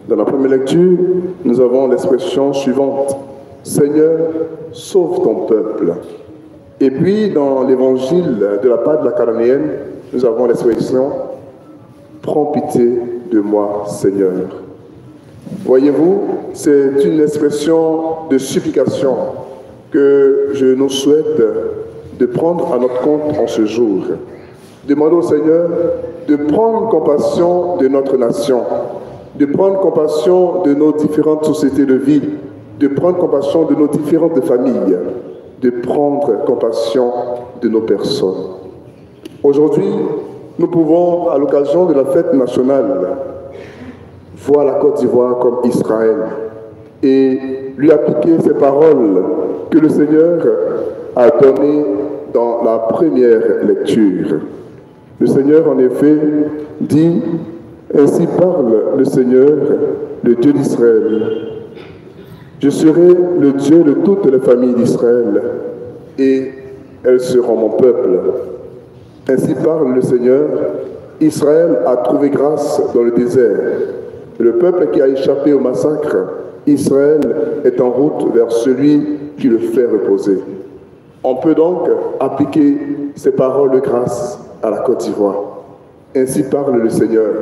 Dans la première lecture, nous avons l'expression suivante. Seigneur, sauve ton peuple. Et puis, dans l'évangile de la part de la Cananéenne, nous avons l'expression prends pitié de moi, Seigneur. Voyez-vous, c'est une expression de supplication que je nous souhaite de prendre à notre compte en ce jour. Demandons au Seigneur de prendre compassion de notre nation, de prendre compassion de nos différentes sociétés de vie, de prendre compassion de nos différentes familles, de prendre compassion de nos personnes. Aujourd'hui, nous pouvons, à l'occasion de la fête nationale, voir la Côte d'Ivoire comme Israël et lui appliquer ces paroles que le Seigneur a données dans la première lecture. Le Seigneur, en effet, dit « Ainsi parle le Seigneur, le Dieu d'Israël. Je serai le Dieu de toutes les familles d'Israël, et elles seront mon peuple. Ainsi parle le Seigneur, Israël a trouvé grâce dans le désert. Le peuple qui a échappé au massacre, Israël est en route vers celui qui le fait reposer. » On peut donc appliquer ces paroles de grâce à la Côte d'Ivoire. Ainsi parle le Seigneur.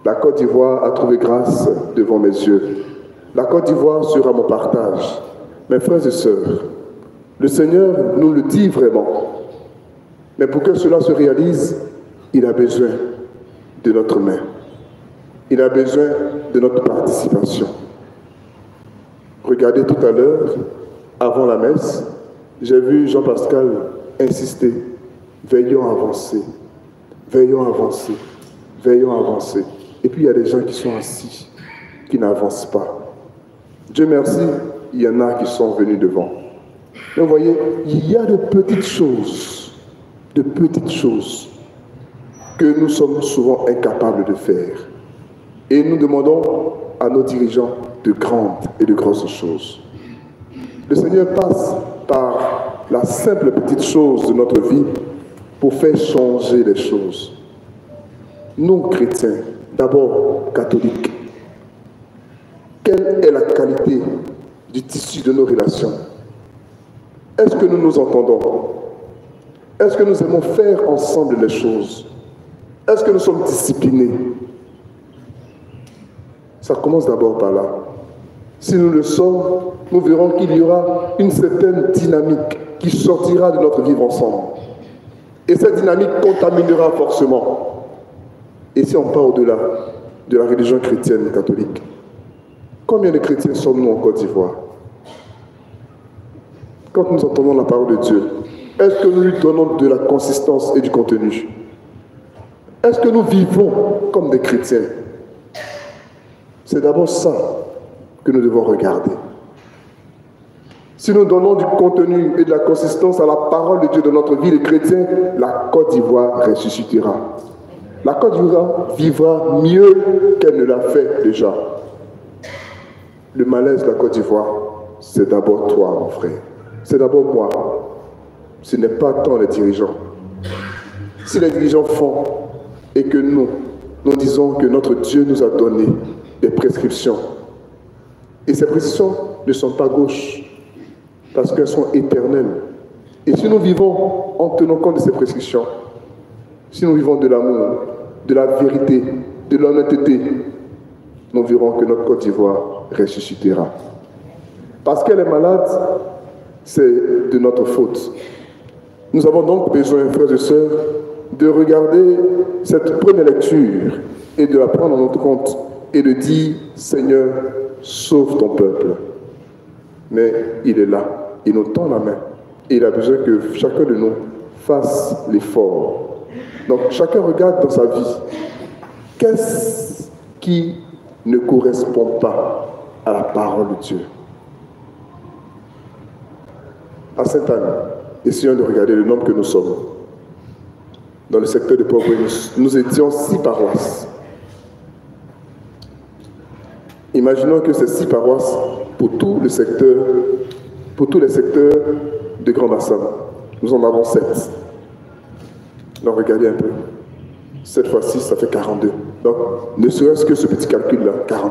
La Côte d'Ivoire a trouvé grâce devant mes yeux. La Côte d'Ivoire sera mon partage. Mes frères et sœurs, le Seigneur nous le dit vraiment. Mais pour que cela se réalise, il a besoin de notre main. Il a besoin de notre participation. Regardez tout à l'heure, avant la messe, j'ai vu Jean-Pascal insister. Veillons à avancer. Veillons à avancer. Veillons à avancer. Et puis il y a des gens qui sont assis, qui n'avancent pas. Dieu merci, il y en a qui sont venus devant. Mais vous voyez, il y a de petites choses que nous sommes souvent incapables de faire. Et nous demandons à nos dirigeants de grandes et de grosses choses. Le Seigneur passe par la simple petite chose de notre vie pour faire changer les choses. Nous, chrétiens, d'abord catholiques, quelle est la qualité du tissu de nos relations? Est-ce que nous nous entendons? Est-ce que nous aimons faire ensemble les choses? Est-ce que nous sommes disciplinés? Ça commence d'abord par là. Si nous le sommes, nous verrons qu'il y aura une certaine dynamique qui sortira de notre vivre ensemble. Et cette dynamique contaminera forcément. Et si on part au-delà de la religion chrétienne catholique, combien de chrétiens sommes-nous en Côte d'Ivoire? Quand nous entendons la parole de Dieu, est-ce que nous lui donnons de la consistance et du contenu? Est-ce que nous vivons comme des chrétiens? C'est d'abord ça que nous devons regarder. Si nous donnons du contenu et de la consistance à la parole de Dieu dans notre vie de chrétien, la Côte d'Ivoire ressuscitera. La Côte d'Ivoire vivra mieux qu'elle ne l'a fait déjà. Le malaise de la Côte d'Ivoire, c'est d'abord toi, mon frère. C'est d'abord moi. Ce n'est pas tant les dirigeants. Si les dirigeants font et que nous disons que notre Dieu nous a donné des prescriptions, et ces prescriptions ne sont pas gauches, parce qu'elles sont éternelles. Et si nous vivons en tenant compte de ces prescriptions, si nous vivons de l'amour, de la vérité, de l'honnêteté, nous verrons que notre Côte d'Ivoire ressuscitera. Parce qu'elle est malade, c'est de notre faute. Nous avons donc besoin, frères et sœurs, de regarder cette première lecture et de la prendre en notre compte et de dire « Seigneur, sauve ton peuple ». Mais il est là, il nous tend la main et il a besoin que chacun de nous fasse l'effort. Donc chacun regarde dans sa vie, qu'est-ce qui ne correspond pas à la parole de Dieu. À Sainte-Anne, essayons de regarder le nombre que nous sommes. Dans le secteur de Port-Bréus, nous étions 6 paroisses. Imaginons que ces 6 paroisses, pour tous les secteurs de Grand Bassam, nous en avons 7. Donc regardez un peu. 7 fois 6, ça fait 42. Donc, ne serait-ce que ce petit calcul-là, 42.